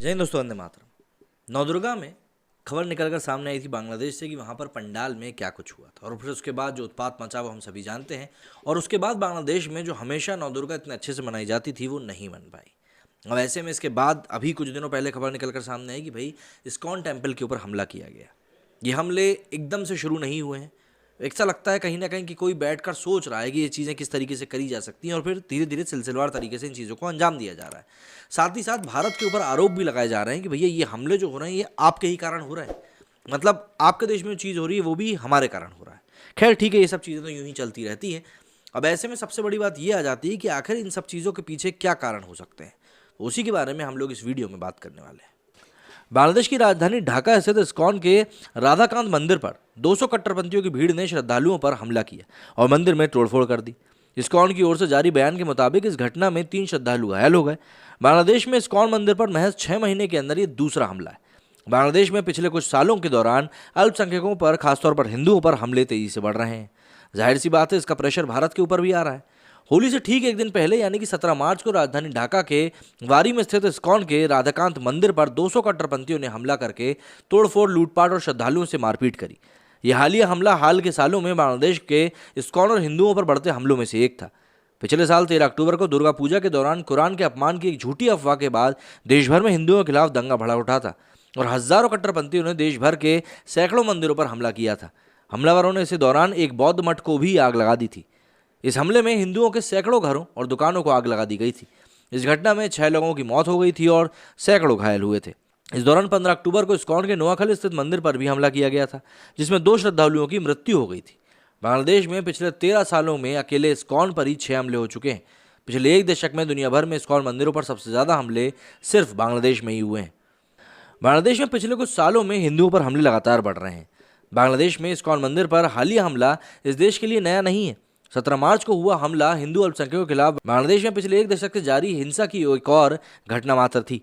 जय हिंद दोस्तों, वंदे मातरम। नवदुर्गा में खबर निकलकर सामने आई थी बांग्लादेश से कि वहाँ पर पंडाल में क्या कुछ हुआ था और फिर उसके बाद जो उत्पात मचा वो हम सभी जानते हैं। और उसके बाद बांग्लादेश में जो हमेशा नवदुर्गा इतने अच्छे से मनाई जाती थी वो नहीं बन पाई। अब ऐसे में इसके बाद अभी कुछ दिनों पहले खबर निकलकर सामने आई कि भाई इस्कॉन टेम्पल के ऊपर हमला किया गया। ये हमले एकदम से शुरू नहीं हुए हैं। ऐसा लगता है कहीं ना कहीं कि कोई बैठकर सोच रहा है कि ये चीज़ें किस तरीके से करी जा सकती हैं और फिर धीरे धीरे सिलसिलेवार तरीके से इन चीज़ों को अंजाम दिया जा रहा है। साथ ही साथ भारत के ऊपर आरोप भी लगाए जा रहे हैं कि भैया ये हमले जो हो रहे हैं ये आपके ही कारण हो रहे हैं। मतलब आपके देश में जो चीज़ हो रही है वो भी हमारे कारण हो रहा है। खैर ठीक है, ये सब चीज़ें तो यूं ही चलती रहती हैं। अब ऐसे में सबसे बड़ी बात ये आ जाती है कि आखिर इन सब चीज़ों के पीछे क्या कारण हो सकते हैं। उसी के बारे में हम लोग इस वीडियो में बात करने वाले हैं। बांग्लादेश की राजधानी ढाका स्थित इस्कॉन के राधाकांत मंदिर पर 200 कट्टरपंथियों की भीड़ ने श्रद्धालुओं पर हमला किया और मंदिर में तोड़फोड़ कर दी। इस्कॉन की ओर से जारी बयान के मुताबिक इस घटना में 3 श्रद्धालु घायल हो गए। बांग्लादेश में इस्कॉन मंदिर पर महज 6 महीने के अंदर ये दूसरा हमला है। बांग्लादेश में पिछले कुछ सालों के दौरान अल्पसंख्यकों पर, खासतौर पर हिंदुओं पर हमले तेजी से बढ़ रहे हैं। जाहिर सी बात है इसका प्रेशर भारत के ऊपर भी आ रहा है। होली से ठीक एक दिन पहले यानी कि 17 मार्च को राजधानी ढाका के वारी में स्थित इस्कॉन के राधाकांत मंदिर पर 200 कट्टरपंथियों ने हमला करके तोड़फोड़, लूटपाट और श्रद्धालुओं से मारपीट करी। यह हालिया हमला हाल के सालों में बांग्लादेश के इस्कॉन और हिंदुओं पर बढ़ते हमलों में से एक था। पिछले साल 13 अक्टूबर को दुर्गा पूजा के दौरान कुरान के अपमान की एक झूठी अफवाह के बाद देश भर में हिंदुओं के खिलाफ दंगा भड़क उठा था और हजारों कट्टरपंथियों ने देश भर के सैकड़ों मंदिरों पर हमला किया था। हमलावरों ने इसी दौरान एक बौद्ध मठ को भी आग लगा दी थी। इस हमले में हिंदुओं के सैकड़ों घरों और दुकानों को आग लगा दी गई थी। इस घटना में 6 लोगों की मौत हो गई थी और सैकड़ों घायल हुए थे। इस दौरान 15 अक्टूबर को इस्कॉन के नोआखली स्थित मंदिर पर भी हमला किया गया था, जिसमें 2 श्रद्धालुओं की मृत्यु हो गई थी। बांग्लादेश में पिछले 13 सालों में अकेले इस्कॉन पर ही 6 हमले हो चुके हैं। पिछले एक दशक में दुनिया भर में इस्कॉन मंदिरों पर सबसे ज्यादा हमले सिर्फ बांग्लादेश में ही हुए हैं। बांग्लादेश में पिछले कुछ सालों में हिंदुओं पर हमले लगातार बढ़ रहे हैं। बांग्लादेश में इस्कॉन मंदिर पर हालिया हमला इस देश के लिए नया नहीं है। 17 मार्च को हुआ हमला हिंदू अल्पसंख्यकों के खिलाफ बांग्लादेश में पिछले एक दशक से जारी हिंसा की एक और घटना मात्र थी।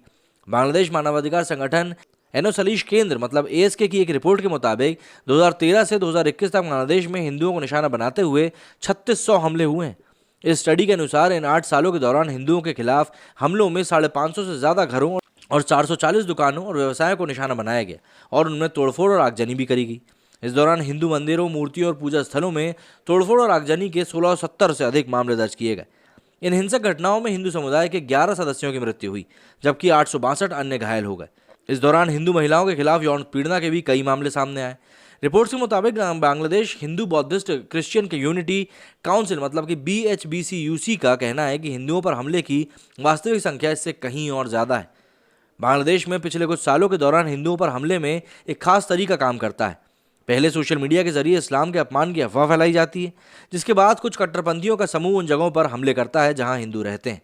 बांग्लादेश मानवाधिकार संगठन एनोसलीश केंद्र मतलब एएसके की एक रिपोर्ट के मुताबिक 2013 से 2021 तक बांग्लादेश में हिंदुओं को निशाना बनाते हुए 3600 हमले हुए हैं। इस स्टडी के अनुसार इन 8 सालों के दौरान हिंदुओं के खिलाफ हमलों में 550 से ज्यादा घरों और 440 दुकानों और व्यवसायों को निशाना बनाया गया और उनमें तोड़फोड़ और आगजनी भी करी गई। इस दौरान हिंदू मंदिरों, मूर्तियों और पूजा स्थलों में तोड़फोड़ और आगजनी के 1670 से अधिक मामले दर्ज किए गए। इन हिंसक घटनाओं में हिंदू समुदाय के 11 सदस्यों की मृत्यु हुई, जबकि 862 अन्य घायल हो गए। इस दौरान हिंदू महिलाओं के खिलाफ यौन पीड़ना के भी कई मामले सामने आए। रिपोर्ट्स के मुताबिक Bangladesh Hindu Buddhist Christian community council मतलब कि BHBCUC का कहना है कि हिंदुओं पर हमले की वास्तविक संख्या इससे कहीं और ज़्यादा है। बांग्लादेश में पिछले कुछ सालों के दौरान हिंदुओं पर हमले में एक खास तरीका काम करता है। पहले सोशल मीडिया के जरिए इस्लाम के अपमान की अफवाह फैलाई जाती है, जिसके बाद कुछ कट्टरपंथियों का समूह उन जगहों पर हमले करता है जहां हिंदू रहते हैं।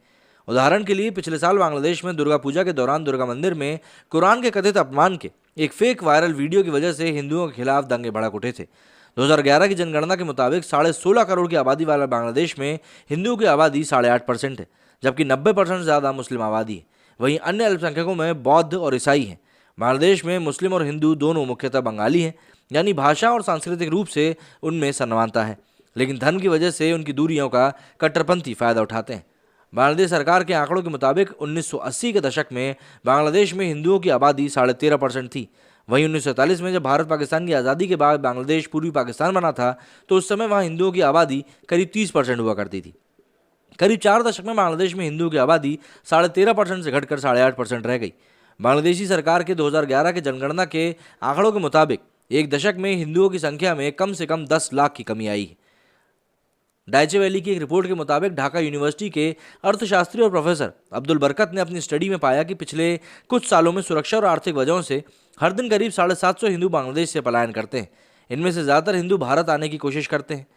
उदाहरण के लिए पिछले साल बांग्लादेश में दुर्गा पूजा के दौरान दुर्गा मंदिर में कुरान के कथित अपमान के एक फेक वायरल वीडियो की वजह से हिंदुओं के खिलाफ दंगे भड़क उठे थे। 2011 की जनगणना के मुताबिक 16.5 करोड़ की आबादी वाला बांग्लादेश में हिंदुओं की आबादी 8.5% है, जबकि 90% से ज़्यादा मुस्लिम आबादी है। वहीं अन्य अल्पसंख्यकों में बौद्ध और ईसाई हैं। बांग्लादेश में मुस्लिम और हिंदू दोनों मुख्यतः बंगाली हैं, यानी भाषा और सांस्कृतिक रूप से उनमें समानता है, लेकिन धन की वजह से उनकी दूरियों का कट्टरपंथी फायदा उठाते हैं। बांग्लादेश सरकार के आंकड़ों के मुताबिक 1980 के दशक में बांग्लादेश में हिंदुओं की आबादी 13.5% थी। वहीं 1947 में जब भारत पाकिस्तान की आज़ादी के बाद बांग्लादेश पूर्वी पाकिस्तान बना था तो उस समय वहाँ हिंदुओं की आबादी करीब 30% हुआ करती थी। करीब 4 दशक में बांग्लादेश में हिंदुओं की आबादी 13.5% से घटकर 8.5% रह गई। बांग्लादेशी सरकार के 2011 के जनगणना के आंकड़ों के मुताबिक एक दशक में हिंदुओं की संख्या में कम से कम 10 लाख की कमी आई है। डाइचे वैली की एक रिपोर्ट के मुताबिक ढाका यूनिवर्सिटी के अर्थशास्त्री और प्रोफेसर अब्दुल बरकत ने अपनी स्टडी में पाया कि पिछले कुछ सालों में सुरक्षा और आर्थिक वजहों से हर दिन करीब 750 हिंदू बांग्लादेश से पलायन करते हैं। इनमें से ज़्यादातर हिंदू भारत आने की कोशिश करते हैं।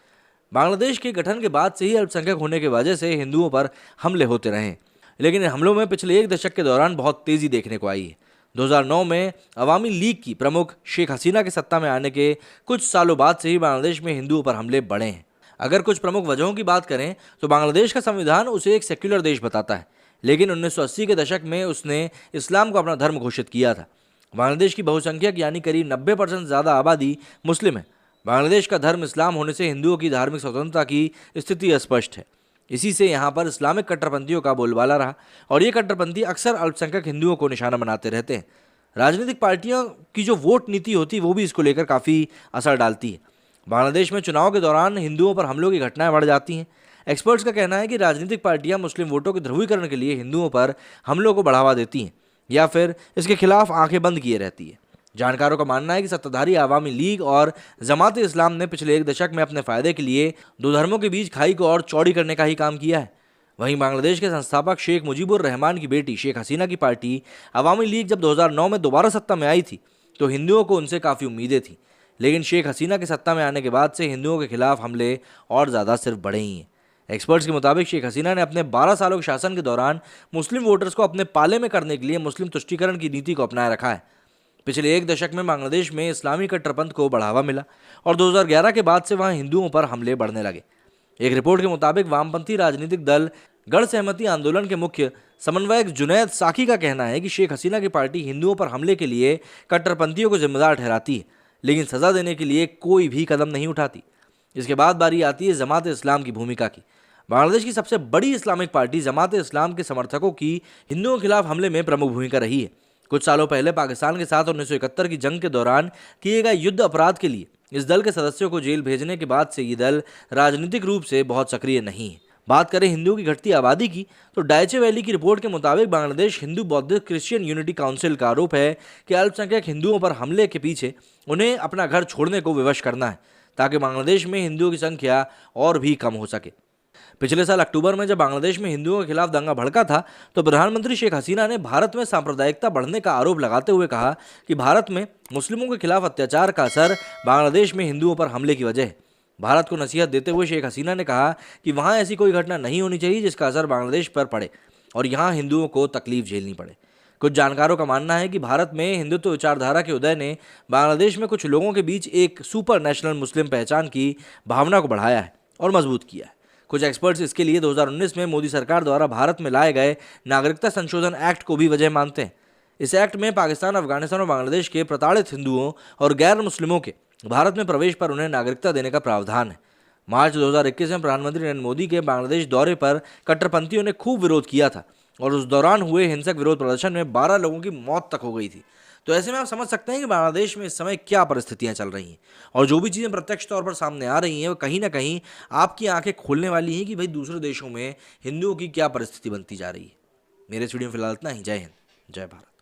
बांग्लादेश के गठन के बाद से ही अल्पसंख्यक होने की वजह से हिंदुओं पर हमले होते रहे, लेकिन इन हमलों में पिछले एक दशक के दौरान बहुत तेज़ी देखने को आई है। 2009 में अवामी लीग की प्रमुख शेख हसीना के सत्ता में आने के कुछ सालों बाद से ही बांग्लादेश में हिंदुओं पर हमले बढ़े हैं। अगर कुछ प्रमुख वजहों की बात करें तो बांग्लादेश का संविधान उसे एक सेक्युलर देश बताता है, लेकिन 1980 के दशक में उसने इस्लाम को अपना धर्म घोषित किया था। बांग्लादेश की बहुसंख्यक यानी करीब 90% ज़्यादा आबादी मुस्लिम है। बांग्लादेश का धर्म इस्लाम होने से हिंदुओं की धार्मिक स्वतंत्रता की स्थिति अस्पष्ट है। इसी से यहाँ पर इस्लामिक कट्टरपंथियों का बोलबाला रहा और ये कट्टरपंथी अक्सर अल्पसंख्यक हिंदुओं को निशाना बनाते रहते हैं। राजनीतिक पार्टियों की जो वोट नीति होती है वो भी इसको लेकर काफ़ी असर डालती है। बांग्लादेश में चुनाव के दौरान हिंदुओं पर हमलों की घटनाएं बढ़ जाती हैं। एक्सपर्ट्स का कहना है कि राजनीतिक पार्टियां मुस्लिम वोटों के ध्रुवीकरण के लिए हिंदुओं पर हमलों को बढ़ावा देती हैं या फिर इसके खिलाफ आंखें बंद किए रहती है। जानकारों का मानना है कि सत्ताधारी आवामी लीग और जमात इस्लाम ने पिछले एक दशक में अपने फायदे के लिए दो धर्मों के बीच खाई को और चौड़ी करने का ही काम किया है। वहीं बांग्लादेश के संस्थापक शेख मुजीबुर रहमान की बेटी शेख हसीना की पार्टी अवामी लीग जब 2009 में दोबारा सत्ता में आई थी तो हिंदुओं को उनसे काफ़ी उम्मीदें थीं, लेकिन शेख हसीना के सत्ता में आने के बाद से हिंदुओं के खिलाफ हमले और ज़्यादा सिर्फ बढ़े ही हैं। एक्सपर्ट्स के मुताबिक शेख हसीना ने अपने 12 सालों के शासन के दौरान मुस्लिम वोटर्स को अपने पाले में करने के लिए मुस्लिम तुष्टीकरण की नीति को अपनाए रखा है। पिछले एक दशक में बांग्लादेश में इस्लामी कट्टरपंथ को बढ़ावा मिला और 2011 के बाद से वहां हिंदुओं पर हमले बढ़ने लगे। एक रिपोर्ट के मुताबिक वामपंथी राजनीतिक दल गढ़ सहमति आंदोलन के मुख्य समन्वयक जुनैद साकी का कहना है कि शेख हसीना की पार्टी हिंदुओं पर हमले के लिए कट्टरपंथियों को जिम्मेदार ठहराती है, लेकिन सजा देने के लिए कोई भी कदम नहीं उठाती। इसके बाद बारी आती है जमात इस्लाम की भूमिका की। बांग्लादेश की सबसे बड़ी इस्लामिक पार्टी जमात इस्लाम के समर्थकों की हिंदुओं के खिलाफ हमले में प्रमुख भूमिका रही है। कुछ सालों पहले पाकिस्तान के साथ 1971 की जंग के दौरान किए गए युद्ध अपराध के लिए इस दल के सदस्यों को जेल भेजने के बाद से ये दल राजनीतिक रूप से बहुत सक्रिय नहीं है। बात करें हिंदुओं की घटती आबादी की तो डायचे वैली की रिपोर्ट के मुताबिक बांग्लादेश हिंदू बौद्धिक क्रिश्चियन यूनिटी काउंसिल का आरोप है कि अल्पसंख्यक हिंदुओं पर हमले के पीछे उन्हें अपना घर छोड़ने को विवश करना है ताकि बांग्लादेश में हिंदुओं की संख्या और भी कम हो सके। पिछले साल अक्टूबर में जब बांग्लादेश में हिंदुओं के खिलाफ दंगा भड़का था तो प्रधानमंत्री शेख हसीना ने भारत में सांप्रदायिकता बढ़ने का आरोप लगाते हुए कहा कि भारत में मुस्लिमों के खिलाफ अत्याचार का असर बांग्लादेश में हिंदुओं पर हमले की वजह है। भारत को नसीहत देते हुए शेख हसीना ने कहा कि वहाँ ऐसी कोई घटना नहीं होनी चाहिए जिसका असर बांग्लादेश पर पड़े और यहाँ हिंदुओं को तकलीफ झेलनी पड़े। कुछ जानकारों का मानना है कि भारत में हिंदुत्व विचारधारा के उदय ने बांग्लादेश में कुछ लोगों के बीच एक सुपर नेशनल मुस्लिम पहचान की भावना को बढ़ाया है और मजबूत किया है। कुछ एक्सपर्ट्स इसके लिए 2019 में मोदी सरकार द्वारा भारत में लाए गए नागरिकता संशोधन एक्ट को भी वजह मानते हैं। इस एक्ट में पाकिस्तान, अफगानिस्तान और बांग्लादेश के प्रताड़ित हिंदुओं और गैर मुस्लिमों के भारत में प्रवेश पर उन्हें नागरिकता देने का प्रावधान है। मार्च 2021 में प्रधानमंत्री नरेंद्र मोदी के बांग्लादेश दौरे पर कट्टरपंथियों ने खूब विरोध किया था और उस दौरान हुए हिंसक विरोध प्रदर्शन में 12 लोगों की मौत तक हो गई थी। तो ऐसे में आप समझ सकते हैं कि बांग्लादेश में इस समय क्या परिस्थितियां चल रही हैं और जो भी चीज़ें प्रत्यक्ष तौर पर सामने आ रही हैं वो कहीं ना कहीं आपकी आंखें खोलने वाली हैं कि भाई दूसरे देशों में हिंदुओं की क्या परिस्थिति बनती जा रही है। मेरे इस वीडियो में फिलहाल इतना ही। जय हिंद, जय भारत।